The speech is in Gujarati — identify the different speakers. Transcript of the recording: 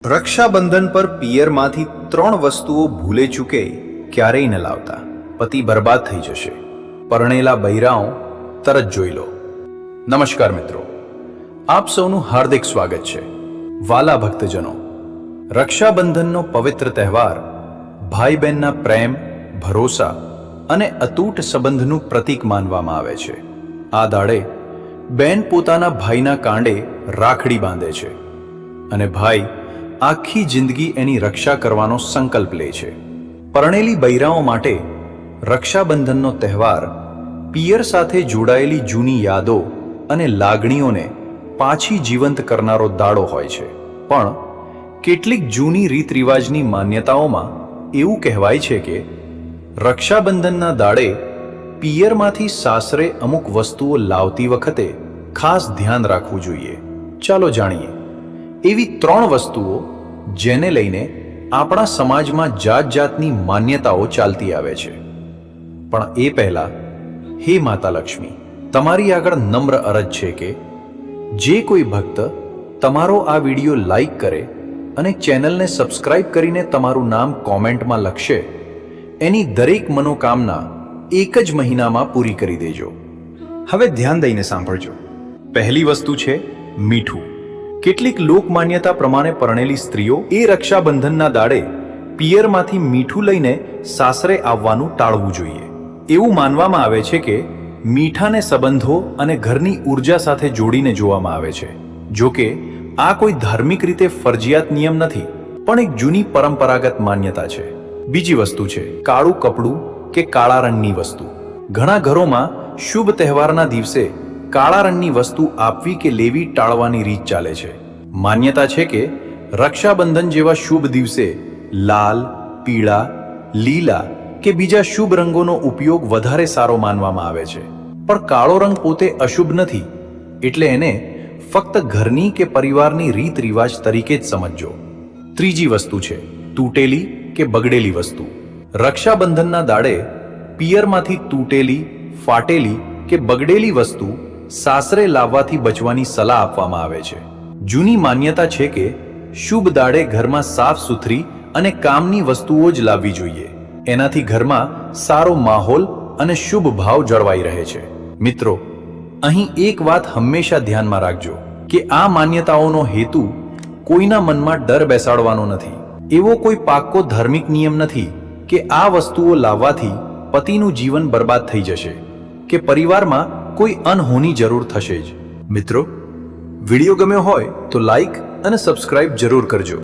Speaker 1: રક્ષાબંધન પર પિયરમાંથી 3 વસ્તુઓ ભૂલે ચૂકે ક્યારેય ન લાવતા. પતિ બરબાદ થઈ જશે. પરણેલા બૈરાઓ તરત જોઈ લો. નમસ્કાર મિત્રો, આપ સૌનું હાર્દિક સ્વાગત છે. વાલા ભક્તજનો, રક્ષાબંધનનો પવિત્ર તહેવાર ભાઈ બહેનના પ્રેમ, ભરોસા અને અતૂટ સંબંધનું પ્રતીક માનવામાં આવે છે. આ દાડે બેન પોતાના ભાઈના કાંડે રાખડી બાંધે છે અને ભાઈ આખી જિંદગી એની રક્ષા કરવાનો સંકલ્પ લે છે. પરણેલી બૈરાઓ માટે રક્ષાબંધનનો તહેવાર પિયર સાથે જોડાયેલી જૂની યાદો અને લાગણીઓને પાછી જીવંત કરનારો દાડો હોય છે. પણ કેટલીક જૂની રીત રિવાજની માન્યતાઓમાં એવું કહેવાય છે કે રક્ષાબંધનના દાડે પિયરમાંથી સાસરે અમુક વસ્તુઓ લાવતી વખતે ખાસ ધ્યાન રાખવું જોઈએ. ચાલો જાણીએ એવી 3 વસ્તુઓ જેને લઈને આપણા સમાજમાં જાત જાતની માન્યતાઓ ચાલતી આવે છે. પણ એ પહેલા, હે માતા લક્ષ્મી, તમારી આગળ નમ્ર અરજ છે કે જે કોઈ ભક્ત તમારો આ વિડીયો લાઈક કરે અને ચેનલને સબસ્ક્રાઇબ કરીને તમારું નામ કોમેન્ટમાં લખશે, એની દરેક મનોકામના એક જ મહિનામાં પૂરી કરી દેજો. હવે ધ્યાન દઈને સાંભળજો. પહેલી વસ્તુ છે મીઠું. કેટલીક લોકમાન્યતા પ્રમાણે પરણેલી સ્ત્રીઓ એ રક્ષાબંધનના દાડે પિયરમાંથી મીઠું લઈને સાસરે આવવાનું ટાળવું જોઈએ. એવું માનવામાં આવે છે કે મીઠાને સંબંધો અને ઘરની ઉર્જા સાથે જોડીને જોવામાં આવે છે. જો કે આ કોઈ ધાર્મિક રીતે ફરજિયાત નિયમ નથી, પણ એક જૂની પરંપરાગત માન્યતા છે. બીજી વસ્તુ છે કાળું કપડું કે કાળા રંગની વસ્તુ. ઘણા ઘરોમાં શુભ તહેવારના દિવસે કાળા રંગની વસ્તુ આપવી કે લેવી ટાળવાની રીત ચાલે છે. માન્યતા છે કે રક્ષાબંધન જેવા શુભ દિવસે લાલ, પીળા, લીલા કે બીજા શુભ રંગોનો ઉપયોગ વધારે સારો માનવામાં આવે છે. પણ કાળો રંગ પોતે અશુભ નથી, એટલે એને ફક્ત ઘરની કે પરિવારની રીત રિવાજ તરીકે જ સમજજો. ત્રીજી વસ્તુ છે તૂટેલી કે બગડેલી વસ્તુ. રક્ષાબંધનના દાડે પિયરમાંથી તૂટેલી, ફાટેલી કે બગડેલી વસ્તુ સાસરે લાવવાથી બચવાની સલાહ આપવામાં આવે છે. જૂની માન્યતા છે કે શુભ દાડે ઘરમાં સાફ સુથરી અને કામની વસ્તુઓ જ લાવવી જોઈએ. એનાથી ઘરમાં સારો માહોલ અને શુભ ભાવ જળવાઈ રહે છે. મિત્રો, અહીં એક વાત હંમેશા ધ્યાનમાં રાખજો કે આ માન્યતાઓનો હેતુ કોઈના મનમાં ડર બેસાડવાનો નથી. એવો કોઈ પાક્કો ધાર્મિક નિયમ નથી કે આ વસ્તુઓ લાવવાથી પતિનું જીવન બરબાદ થઈ જશે કે પરિવારમાં કોઈ અનહોની જરૂર થશે જ. મિત્રો, વિડીયો ગમ્યો હોય તો લાઈક અને સબસ્ક્રાઇબ જરૂર કરજો.